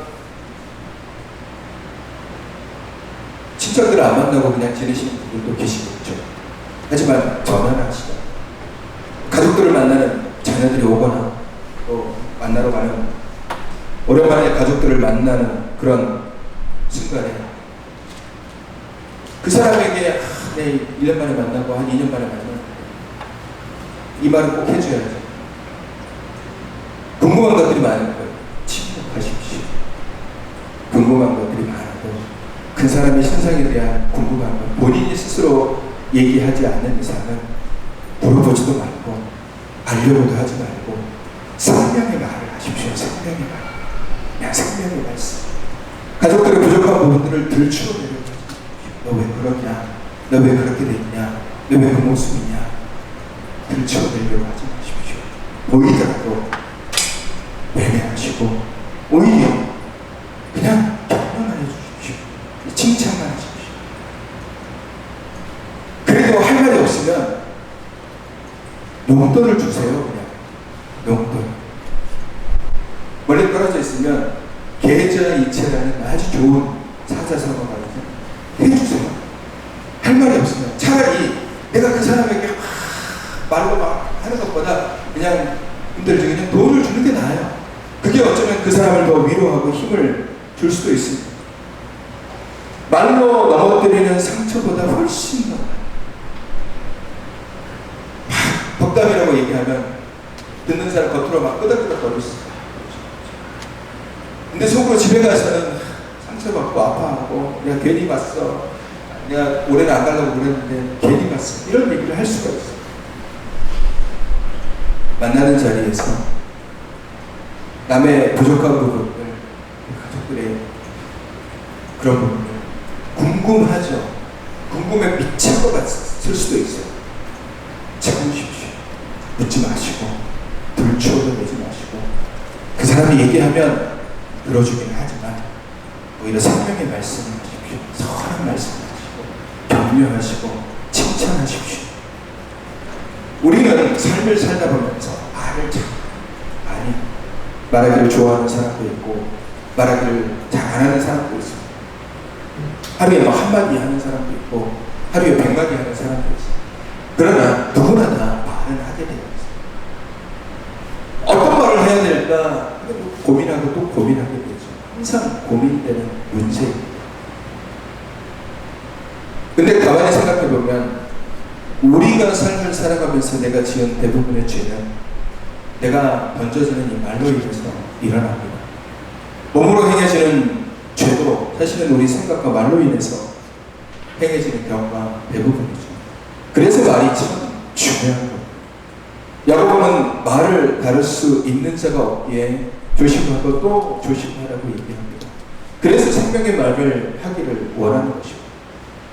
친척들을 안 만나고 그냥 지내시는 분들도 계시겠죠. 하지만 전화를 하시죠. 가족들을 만나는 자녀들이 오거나 또 만나러 가는 오랜만에 가족들을 만나는 그런 순간에 그 사람에게 내 1년 만에 만나고 한 2년 만에 만나고 이 말을 꼭 해줘야죠. 궁금한 것들이 많을 거예요. 침묵하십시오. 궁금한 것들이 많아도 그 사람의 신상에 대한 궁금한 것 본인이 스스로 얘기하지 않는 이상은 물어보지도 말고 알려고도 하지 말고 생명의 말을 하십시오. 생명의 말. 그냥 생명의 말씀. 가족들의 부족한 부분들을 들추어내려고 하십시오. 너 왜 그러냐? 너 왜 그렇게 됐냐? 너 왜 그 모습이냐? 들추어내려고 하지 마십시오. 보이더라도 외면하시고 오히려 그냥 격려만 해주십시오. 칭찬만 해주십시오. 그래도 할 말이 없으면 용돈을 주세요. 그냥 용돈. 멀리 떨어져 있으면 계좌이체라는 아주 좋은 사자성어가 해주세요. 할 말이 없으면 차라리 내가 그 사람에게 말로 막 하는 것보다 그냥 힘들지 그냥 돈을 주는 게 나아요. 그게 어쩌면 그 사람을 더 위로하고 힘을 줄 수도 있습니다. 말로 넘어뜨리는 상처보다 훨씬 더 덕담이라고 얘기하면 듣는 사람 겉으로 막 끄덕끄덕 거릴 수 있어요. 근데 속으로 집에 가서는 상처받고 아파하고 내가 괜히 왔어, 내가 올해는 안 가려고 그랬는데 괜히 왔어, 이런 얘기를 할 수가 있어요. 만나는 자리에서 남의 부족한 부분들, 가족들의 그런 부분들 궁금하죠. 궁금해 미칠 것 같을 수도 있어요. 참으십시오. 묻지 마시고 불초도 내지 마시고 그 사람이 얘기하면 들어주긴 하지만 오히려 생명의 말씀을 하십시오. 선한 말씀을 하시고 격려하시고 칭찬하십시오. 우리는 삶을 살다 보면서 말을 참 많이 말하기를 좋아하는 사람도 있고 말하기를 잘 안 하는 사람도 있어요. 하루에 뭐 한마디 하는 사람도 있고 하루에 100마디 하는 사람도 있어요. 그러나 누구나 다 말은 하게 되어 있어요. 어떤 말을 해야 될까 고민하고 또 고민하게 되죠. 항상 고민되는 문제입니다. 근데 가만히 생각해 보면 우리가 삶을 살아가면서 내가 지은 대부분의 죄는 내가 던져지는 이 말로 인해서 일어납니다. 몸으로 행해지는 죄도 사실은 우리 생각과 말로 인해서 행해지는 경우가 대부분이죠. 그래서 말이 참 중요한 겁니다. 야고보는 말을 다룰 수 있는 자가 없기에 조심하고 또 조심하라고 얘기합니다. 그래서 생명의 말을 하기를 원하는 것입니다.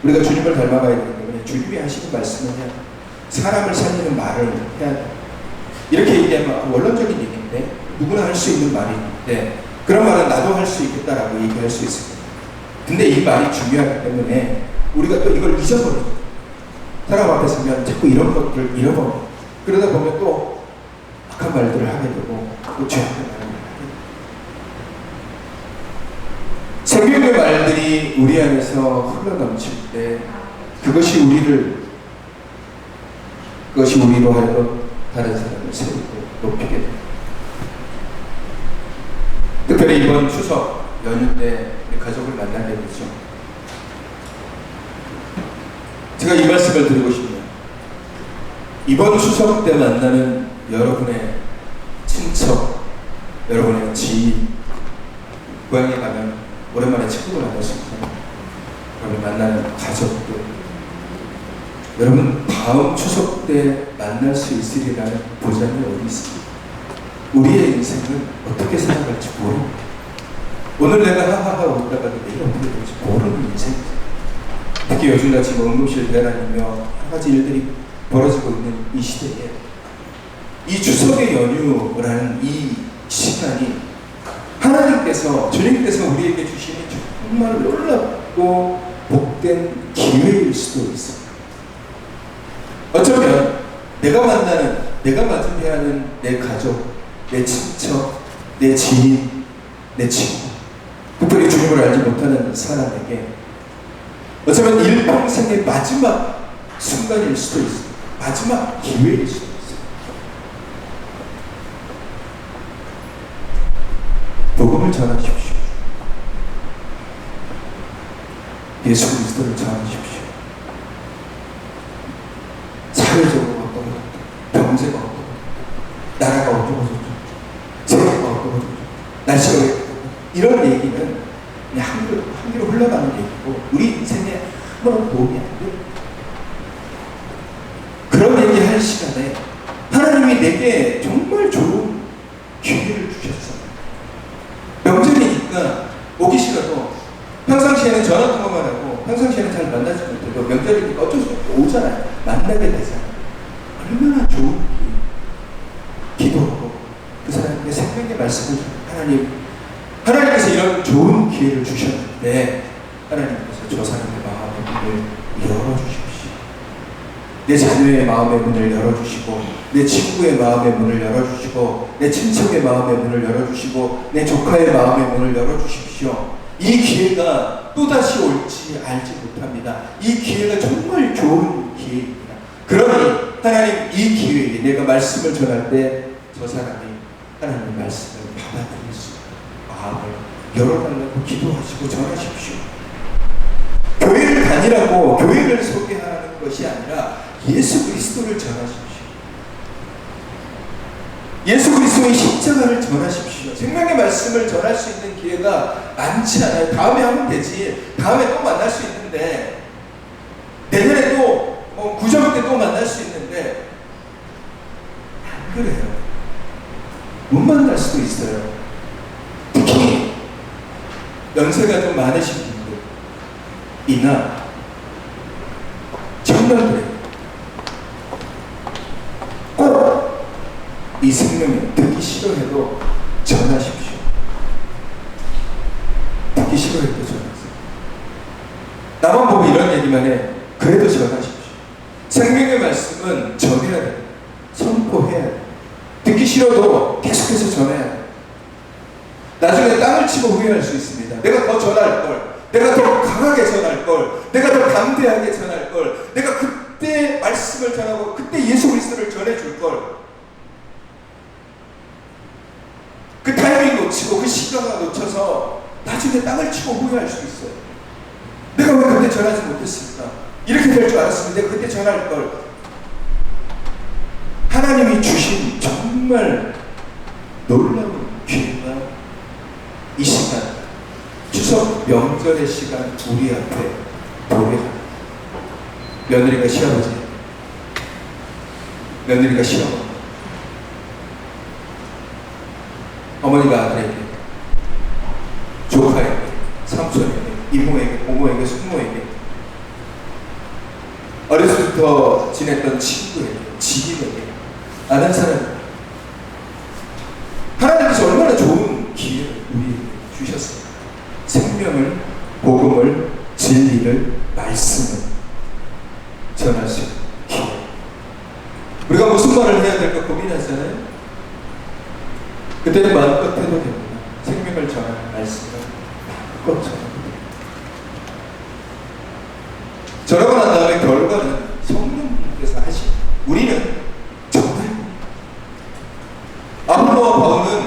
우리가 주님을 닮아가야 되기 때문에 주님이 하시는 말씀을 해야 돼요. 사람을 살리는 말을 해야 돼요. 이렇게 얘기하면 원론적인 얘기인데 누구나 할 수 있는 말인데 그런 말은 나도 할 수 있겠다라고 얘기할 수 있습니다. 근데 이 말이 중요하기 때문에 우리가 또 이걸 잊어버려요. 사람 앞에 서면 자꾸 이런 것들을 잃어버려요. 그러다 보면 또 악한 말들을 하게 되고 또 죄악한 말을 하게 돼요. 생명의 말들이 우리 안에서 흘러넘칠 때 그것이 우리로 하여금 다른 사람을 세우고 높이게 됩니다. 특별히 이번 추석 연휴 때 우리 가족을 만나게 되죠. 제가 이 말씀을 드리고 싶네요. 이번 추석 때 만나는 여러분의 친척, 여러분의 지인, 고향에 가면 오랜만에 친구를 만날 수 있잖아요. 여러분 만나는 가족들, 여러분 다음 추석 때 만날 수 있으리라는 보장이 어디 있습니까? 우리의 인생은 어떻게 살아갈지 모릅니다. 오늘 내가 하하하 웃다가도 내일 어떻게 될지 모르는 인생이죠. 특히 요즘같이 응급실 대란이며 여러 가지 일들이 벌어지고 있는 이 시대에 이 추석의 연휴라는 이 시간이 하나님께서, 주님께서 우리에게 주시는 정말 놀랍고 복된 기회일 수도 있습니다. 어쩌면 내가 만나는, 내가 맡아야 하는 내 가족, 내 친척, 내 지인, 내 친구, 특별히 주님을 알지 못하는 사람에게 어쩌면 일평생의 마지막 순간일 수도 있습니다. 마지막 기회일 수도 있습니다. 복음을 전하십시오. 예수 그리스도를 전하십시오. 사회적으로 어떤 것, 경제가 어떤 것, 나라가 어떤 것, 세계가 어떤 것, 날씨가 어떤 것, 이런 얘기는 그냥 한기로 흘러가는 얘기고 우리 인생에 아무런 도움이 안 돼요. 그런 얘기 할 시간에 하나님이 내게 정말 좋은 기회를 주셨어요. 명절이니까 오기 싫어도 평상시에는 전화통화만 하고 평상시에는 잘 만나지 못해도 명절이니까 어쩔 수 없이 오잖아요. 만나게 되잖아요. 얼마나 좋은 기도하고 그 사람에게 생명의 말씀을 하나님 하나님께서 이런 좋은 기회를 주셨는데 하나님께서 저 사람의 마음의 문을 열어주십시오. 내 자녀의 마음의 문을 열어주시고, 내 친구의 마음의 문을 열어주시고, 내 친척의 마음의 문을 열어주시고, 내 조카의 마음의 문을 열어주십시오. 이 기회가 또다시 올지 알지 못합니다. 이 기회가 정말 좋은 기회입니다. 그러니 하나님, 이 기회에 내가 말씀을 전할 때 저 사람이 하나님의 말씀을 받아들일 수 있는 마음을 열어달라고 기도하시고 전하십시오. 교회를 다니라고 교회를 소개하는 것이 아니라 예수 그리스도를 전하십시오. 예수 그리스도의 십자가를 전하십시오. 생명의 말씀을 전할 수 있는 기회가 많지 않아요. 다음에 하면 되지. 다음에 또 만날 수 있는데, 내년에 또 구정 때 또 만날 수 있는데, 안 그래요. 못 만날 수도 있어요. 특히 연세가 좀 많으신 분들이나 청년들, 꼭 이 생명을 듣기 싫어해도 전하십시오. 듣기 싫어해도 전하세요. 나만 보고 이런 얘기만 해. 그래도 전하십시오. 생명의 말씀은 전해야 돼요. 선포해야 돼요. 듣기 싫어도 계속해서 전해야 돼요. 나중에 땅을 치고 후회할 수 있습니다. 내가 더 전할 걸, 내가 더 강하게 전할 걸, 내가 더 담대하게 전할 걸, 내가 그때 말씀을 전하고 그때 예수 그리스도를 전해줄 걸. 그 타이밍 놓치고 그 시간을 놓쳐서 나중에 땅을 치고 후회할 수 있어요. 내가 왜 그때 전하지 못했을까? 이렇게 될 줄 알았으면 내가 그때 전할 걸. 하나님이 주신 정말 놀라운 기회가 이 시간, 추석 명절의 시간 우리 앞에 도래합니다. 며느리가 시아버지, 며느리가 시어머니, 어머니가 아들에게, 조카에게, 삼촌에게, 이모에게, 고모에게, 숙모에게, 어렸을 때부터 지냈던 친구에게, 지인에게, 아는 사람, 하나님께서 얼마나 좋은 기회를 우리에게 주셨어요. 생명을, 복음을, 진리를, 말씀을 전할 수 있는 기회. 우리가 무슨 말을 해야 될까 고민하잖아요. 그때는 마음껏 해도 됩니다. 생명을 전하는 말씀을 마음껏 전하도 됩니다. 전하고 난 다음에 결과는 성령님께서 하시고, 우리는 전할 겁니다. 아볼로와 바울은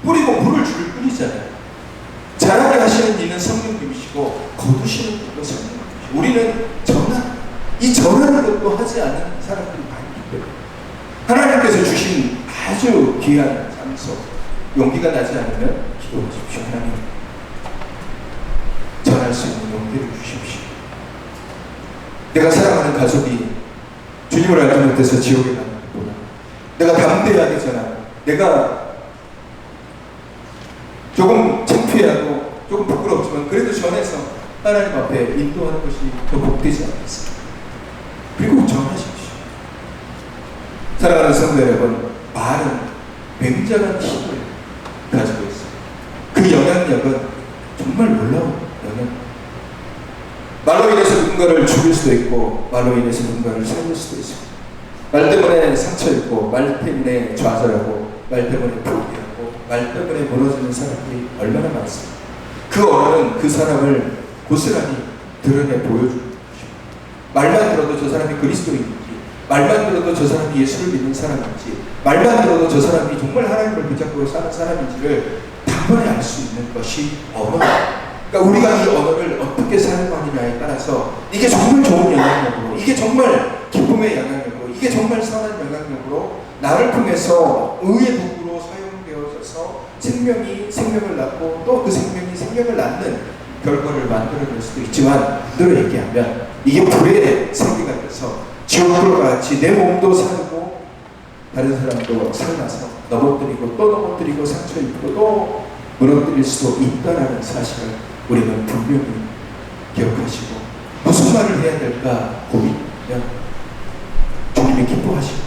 뿌리고 물을 줄 뿐이잖아요. 자라게 하시는 이는 성령님이시고 거두시는 분도 성령님이시고, 우리는 이 전하는 것도 하지 않은 사람들이 많기 때문에 하나님께서 주신 아주 귀한 장소, 용기가 나지 않으면 기도하십시오. 하나님, 전할 수 있는 용기를 주십시오. 내가 사랑하는 가족이 주님을 알지 못해서 지옥에 가는 것보다 내가 담대하게 전하고, 내가 조금 창피하고 조금 부끄럽지만 그래도 전해서 하나님 앞에 인도하는 것이 더 복되지 않겠습니까? 그리고 전하십시오. 사랑하는 성도 여러분, 말은 굉장한 힘을 가지고 있습니다. 그 영향력은 정말 놀라운 영향력. 말로 인해서 누군가를 죽일 수도 있고, 말로 인해서 누군가를 살릴 수도 있습니다. 말 때문에 상처 입고, 말 때문에 좌절하고, 말 때문에 포기하고, 말 때문에 무너지는 사람들이 얼마나 많습니다. 그 언어는 그 사람을 고스란히 드러내 보여줍니다. 말만 들어도 저 사람이 그리스도인인지, 말만 들어도 저 사람이 예수를 믿는 사람인지, 말만 들어도 저 사람이 정말 하나님을 붙잡고 사는 사람인지를 단번에 알 수 있는 것이 언어입니다. 그러니까 우리가 이 언어를 어떻게 사용하느냐에 따라서 이게 정말 좋은 영향력으로, 이게 정말 기쁨의 영향력으로, 이게 정말 선한 영향력으로 나를 통해서 의의 도구로 사용되어져서 생명이 생명을 낳고 또 그 생명이 생명을 낳는 결과를 만들어낼 수도 있지만, 반대로 얘기하면 이게 불의 세계가 돼서 지옥불과 같이 내 몸도 살고 다른 사람도 살아서 넘어뜨리고 또 넘어뜨리고 상처 입고 또 무너뜨릴 수도 있다는 사실을 우리는 분명히 기억하시고, 무슨 말을 해야 될까 고민하면 주님이 기뻐하시고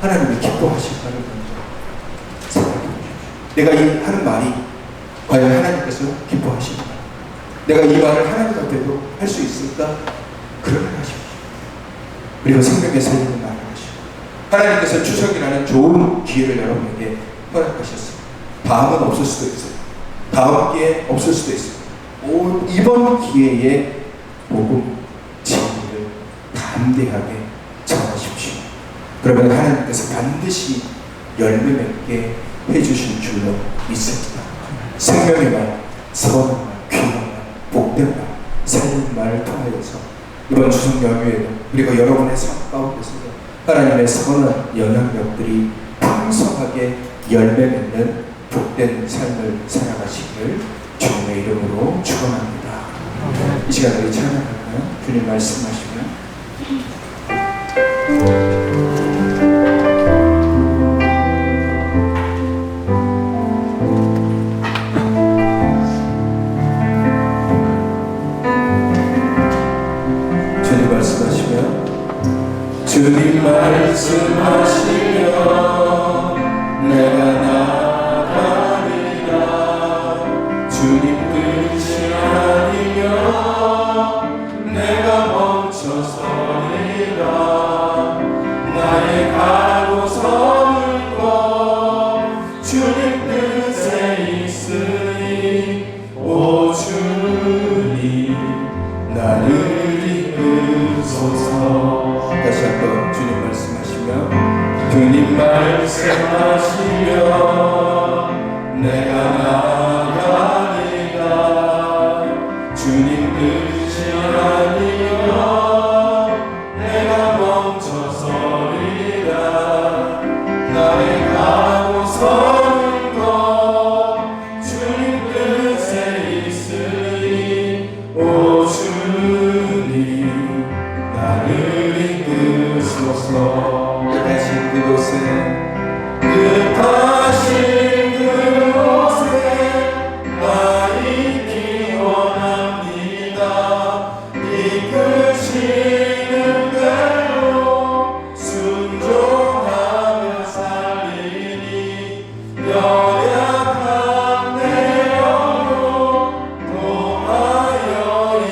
하나님이 기뻐하실까를 먼저 생각해 보십시오. 내가 이 하는 말이 과연 하나님께서 기뻐하십니까? 내가 이 말을 하나님 앞에도 할 수 있을까? 그러면 하십시오. 그리고 생명의 살리는 말을 하시고, 하나님께서 추석이라는 좋은 기회를 여러분에게 허락하셨습니다. 다음은 없을 수도 있어요. 다음 기회에 없을 수도 있어요. 이번 기회에 복음 진리를 담대하게 전하십시오. 그러면 하나님께서 반드시 열매 맺게 해주실 줄로 믿습니다. 생명의 말, 선한 말, 귀한 말, 복된 말, 살린 말을 통하여서 이번 추석 연휴에도 그리고 여러분의 삶 가운데서도 하나님의 선한 영향력들이 풍성하게 열매 맺는 복된 삶을 살아가시기를 주님의 이름으로 축원합니다. 이 시간 우리 찬양할까요? 주님 말씀하시면 주님 말씀하시면 내가 나가리라. 주님 뜻이 아니면 내가 멈춰서리라. 나의 가고 서는 것 주님 뜻에 있으니 오 주님 나를 이끄소서. 다시 한번 주님 말씀하시며 주님 말씀하시며 내가 나가리라. 주님 뜻이 아니면 내가 멈춰서리라. 나의 가고 서는 것 주님 뜻에 있으니 오 주님 나를 이끄소서. 뜻하신 그곳에 나 있기 원합니다. 이끄시는 대로 순종하며 살리니 연약한 내 영혼 통하여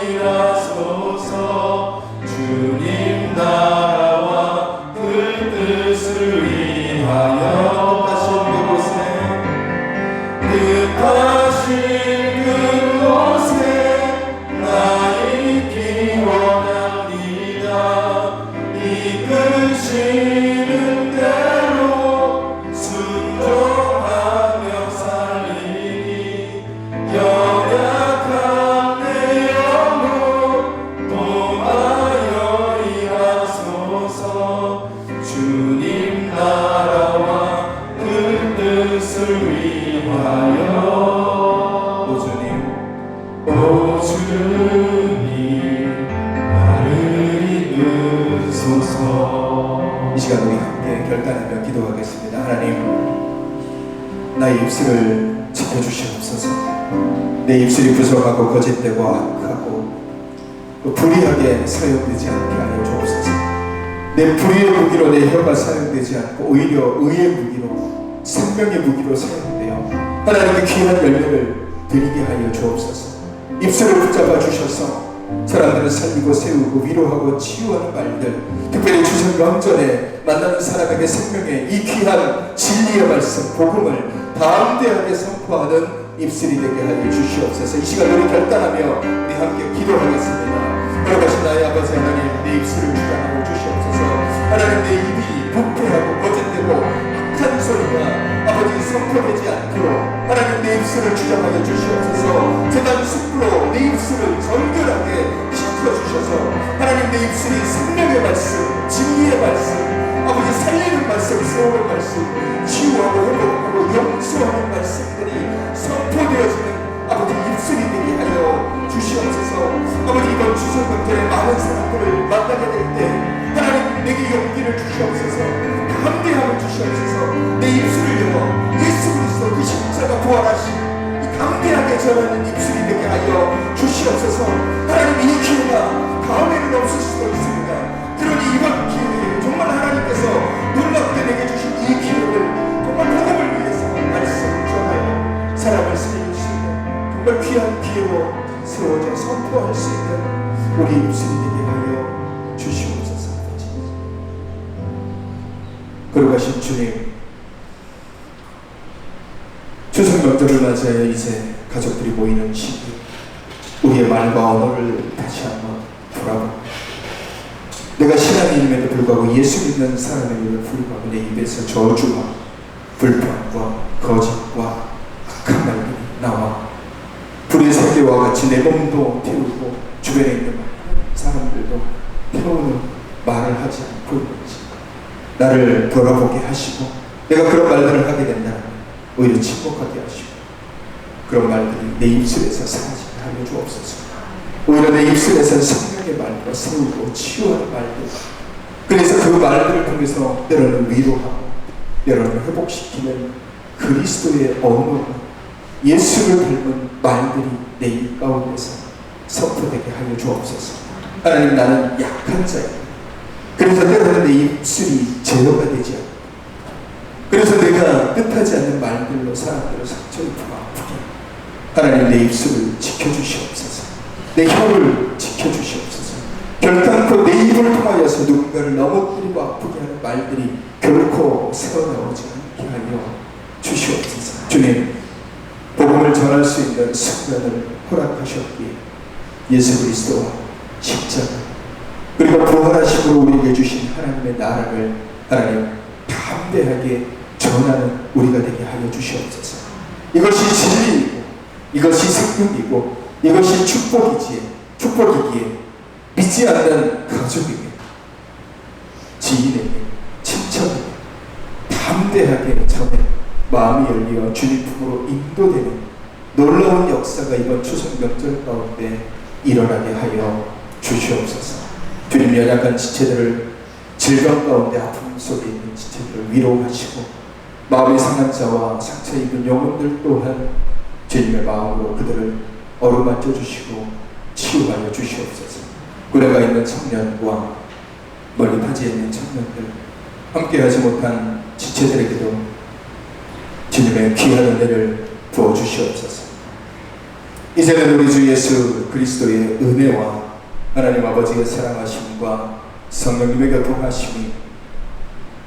일하소서. 주님 나라와 그 뜻을 위하여 뜻하신 그곳에 나 있기 원합니다. 이끄시는 대로 순종하며 살리니 연약한 내 영혼 통하여 일하소서. 주님 나라와 그 뜻을 위하여 오 주님 나를 이끄소서. 이 시간 우리 함께 결단하며 기도하겠습니다. 하나님, 나의 입술을 지켜주시옵소서. 내 입술이 부족하고 거짓되고 악하고 불의하게 사용되지 않게 하여 주옵소서. 내 불의의 무기로 내 혀가 사용되지 않고 오히려 의의 무기로, 생명의 무기로 사용되어 하나님의 귀한 열매를 드리게 하여 주옵소서. 입술을 붙잡아 주셔서 사람들을 살리고 세우고 위로하고 치유하는 말들, 특별히 추석 명절에 만나는 사람에게 생명의 이 귀한 진리의 말씀, 복음을 담대하게 선포하는 입술이 되게 하여 주시옵소서. 이 시간 우리 결단하며 우리 함께 기도하겠습니다. 돌아가신 나의 아버지 하나님, 내 입술을 주장하고 주시옵소서. 하나님, 내 입이 부패하고 거짓되고 악한 소리가 아버지 선포되지 않도록 하나님 내 입술을 주장하여 주시옵소서. 재단 숲으로 내 입술을 정결하게 지켜주셔서 하나님 내 입술이 생명의 말씀, 진리의 말씀, 아버지 살리는 말씀, 세우는 말씀, 치유하고 회복하고 용서하는 말씀들이 선포되어지는 아버지 입술이 되게 하여 주시옵소서. 아버지 이번 추석 명절에 많은 사람들을 만나게 될 때 하나님 내게 용기를 주시옵소서. 담대함을 주시옵소서. 내 입술을 열어 예수 그리스도 그 십자가 부활하신 이 담대하게 전하는 입술이 되게 하여 주시옵소서. 하나님 이 기회가 다음에는 없을 수도 있습니다. 그러니 이번 기회에 정말 하나님께서 놀랍게 내게 주신 이 기회를 정말 복음을 위해서 말씀 전하여 사람을 살려주시고 세워져 선포할 수 있는 우리 입술이 되게 하여 주시옵소서. 거룩하신 주님, 추석 명절을 맞이하여 이제 가족들이 모이는 시기, 우리의 말과 언어를 다시 한번 돌아보고, 내가 신앙인임에도 불구하고 예수 믿는 사람임에도 불구하고 내 입에서 저주와 불평과 거짓과 악한 말들이 나와 불의 세계와 같이 내 몸도 태우고 주변에 있는 사람들도 태우는 말을 하지 않고 있는지 나를 돌아보게 하시고, 내가 그런 말들을 하게 된다면 오히려 침묵하게 하시고, 그런 말들이 내 입술에서 사라지게 하여 주옵소서. 오히려 내 입술에서 성령의 말과 세우고 치유하는 말들, 그래서 그 말들을 통해서 때로는 위로하고 때로는 회복시키는 그리스도의 언어가, 예수를 닮은 말들이 내 입 가운데서 선포되게 하여 주옵소서. 하나님, 나는 약한 자입니다. 그래서 때로는 내 입술이 제어가 되지 않고, 그래서 내가 뜻하지 않는 말들로 사람들을 상처 입고 아프게, 하나님 내 입술을 지켜주시옵소서. 내 혀를 지켜주시옵소서. 결단코 내 입을 통하여서 누군가를 넘어뜨리고 아프게 하는 말들이 결코 새어나오지 않게 하여 주시옵소서. 주님, 복음을 전할 수 있는 순간을 허락하셨기에 예수 그리스도와 십자가, 그리고 부활하심으로 우리에게 주신 하나님의 나라를 하나님 담대하게 전하는 우리가 되게 하여 주시옵소서. 이것이 진리이고 이것이 생명이고 이것이 축복이기에 믿지 않는 가족에게, 지인에게, 친척에게 담대하게 전해 마음이 열려 주님 품으로 인도되는 놀라운 역사가 이번 추석 명절 가운데 일어나게 하여 주시옵소서. 주님, 연약한 지체들을, 질병 가운데 아픔 속에 있는 지체들을 위로하시고, 마음이 상한 자와 상처 입은 영혼들 또한 주님의 마음으로 그들을 어루만져 주시고 치유하여 주시옵소서. 구려가 있는 청년과 멀리 타지에 있는 청년들, 함께하지 못한 지체들에게도 주님의 귀한 은혜를 부어주시옵소서. 이제는 우리 주 예수 그리스도의 은혜와 하나님 아버지의 사랑하심과 성령님의 교통하심이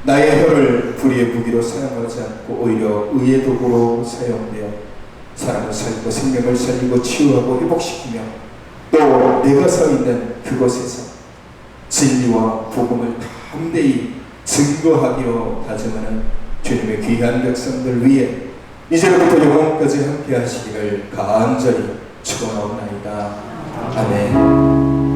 나의 혀를 불의의 무기로 사용하지 않고 오히려 의의 도구로 사용되어 사람을 살리고 생명을 살리고 치유하고 회복시키며, 또 내가 서 있는 그곳에서 진리와 복음을 담대히 증거하기로 다짐하는 주님의 귀한 백성들 위해 이제부터 영원까지 함께 하시기를 간절히 축원하옵나이다. 아멘.